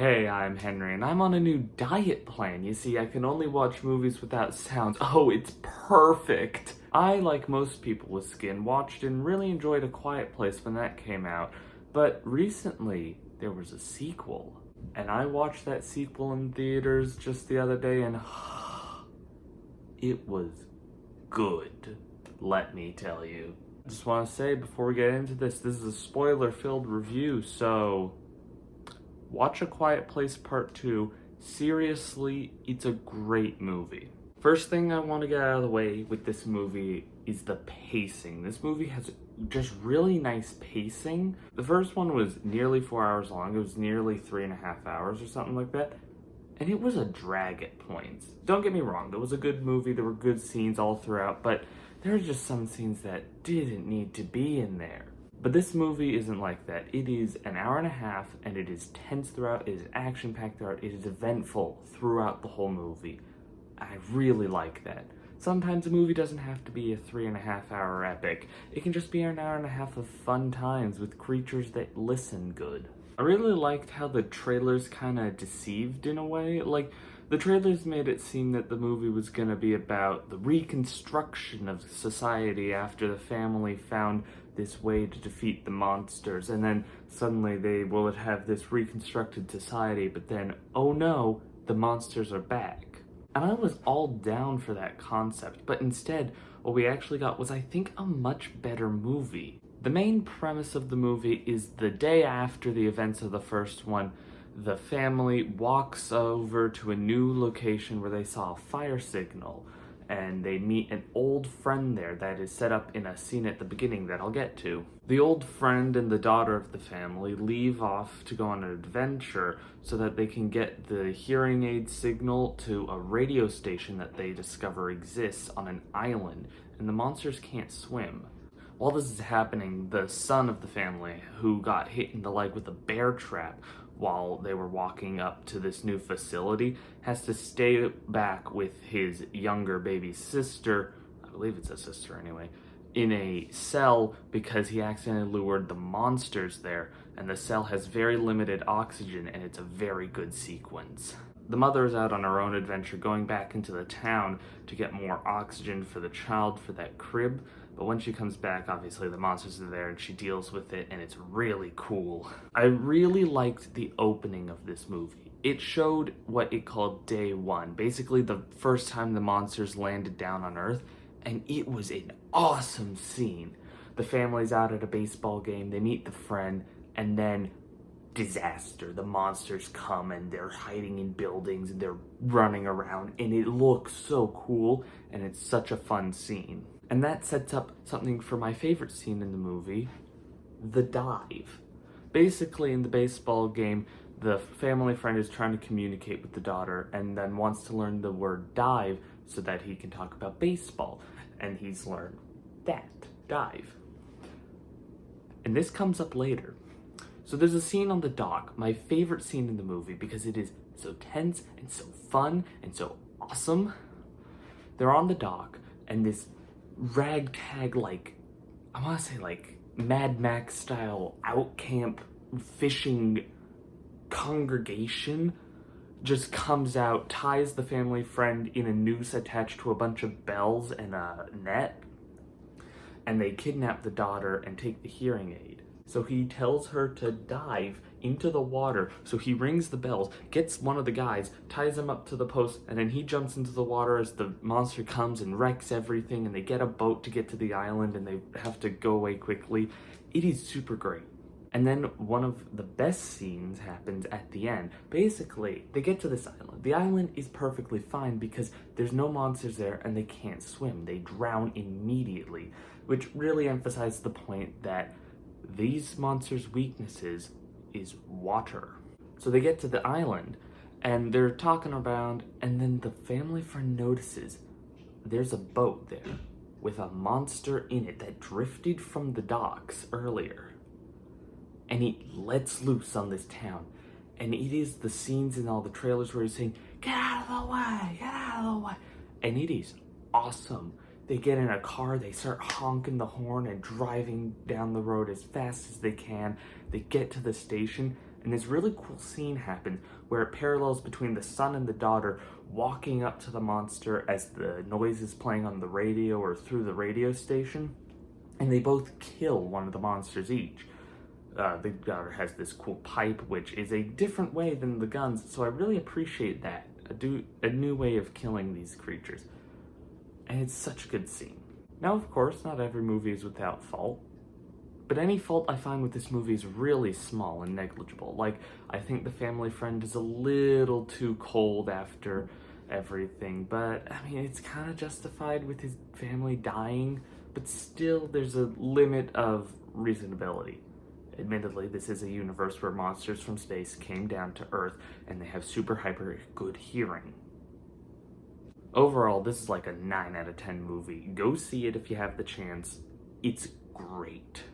Hey, I'm Henry, and I'm on a new diet plan. You see, I can only watch movies without sounds. Oh, it's perfect! I, like most people with skin, watched and really enjoyed A Quiet Place when that came out. But recently, there was a sequel. And I watched that sequel in theaters just the other day, and it was good, let me tell you. I just want to say before we get into this is a spoiler-filled review, so watch A Quiet Place Part 2. Seriously, it's a great movie. First thing I want to get out of the way with this movie is the pacing. This movie has just really nice pacing. The first one was nearly 4 hours long. It was nearly 3.5 hours or something like that. And it was a drag at points. Don't get me wrong, it was a good movie. There were good scenes all throughout, but there are just some scenes that didn't need to be in there. But this movie isn't like that. It is an hour and a half, and it is tense throughout, it is action-packed throughout, it is eventful throughout the whole movie. I really like that. Sometimes a movie doesn't have to be a 3.5 hour epic. It can just be an hour and a half of fun times with creatures that listen good. I really liked how the trailers kind of deceived in a way. Like, the trailers made it seem that the movie was going to be about the reconstruction of society after the family found this way to defeat the monsters, and then suddenly they would have this reconstructed society, but then, oh no, the monsters are back. And I was all down for that concept, but instead, what we actually got was, I think, a much better movie. The main premise of the movie is the day after the events of the first one, the family walks over to a new location where they saw a fire signal, and they meet an old friend there that is set up in a scene at the beginning that I'll get to. The old friend and the daughter of the family leave off to go on an adventure so that they can get the hearing aid signal to a radio station that they discover exists on an island, and the monsters can't swim. While this is happening, the son of the family, who got hit in the leg with a bear trap while they were walking up to this new facility, has to stay back with his younger baby sister, I believe it's a sister anyway, in a cell because he accidentally lured the monsters there, and the cell has very limited oxygen, and it's a very good sequence. The mother is out on her own adventure, going back into the town to get more oxygen for the child for that crib, but when she comes back, obviously the monsters are there and she deals with it, and it's really cool. I really liked the opening of this movie. It showed what it called Day One, basically the first time the monsters landed down on Earth, and it was an awesome scene. The family's out at a baseball game, they meet the friend, and then disaster. The monsters come and they're hiding in buildings and they're running around, and it looks so cool, and it's such a fun scene. And that sets up something for my favorite scene in the movie, the dive. Basically, in the baseball game, the family friend is trying to communicate with the daughter and then wants to learn the word dive so that he can talk about baseball. And he's learned that, dive. And this comes up later. So there's a scene on the dock, my favorite scene in the movie, because it is so tense and so fun and so awesome. They're on the dock, and this ragtag, like, I want to say like Mad Max style out camp fishing congregation just comes out, ties the family friend in a noose attached to a bunch of bells and a net, and they kidnap the daughter and take the hearing aid. So he tells her to dive into the water. So he rings the bells, gets one of the guys, ties him up to the post, and then he jumps into the water as the monster comes and wrecks everything, and they get a boat to get to the island, and they have to go away quickly. It is super great. And then one of the best scenes happens at the end. Basically, they get to this island. The island is perfectly fine because there's no monsters there and they can't swim. They drown immediately, which really emphasizes the point that these monsters' weaknesses is water. So they get to the island and they're talking around, and then the family friend notices there's a boat there with a monster in it that drifted from the docks earlier. And it lets loose on this town. And it is the scenes in all the trailers where he's saying, "Get out of the way, get out of the way." And it is awesome. They get in a car, they start honking the horn and driving down the road as fast as they can. They get to the station, And this really cool scene happens where it parallels between the son and the daughter walking up to the monster as the noise is playing on the radio or through the radio station, and they both kill one of the monsters each. The daughter has this cool pipe, which is a different way than the guns, so I really appreciate that. A new way of killing these creatures. And it's such a good scene. Now, of course, not every movie is without fault, but any fault I find with this movie is really small and negligible. Like, I think the family friend is a little too cold after everything, but I mean, it's kind of justified with his family dying, but still, there's a limit of reasonability. Admittedly, this is a universe where monsters from space came down to Earth and they have super hyper good hearing. Overall, this is like a 9 out of 10 movie. Go see it if you have the chance. It's great.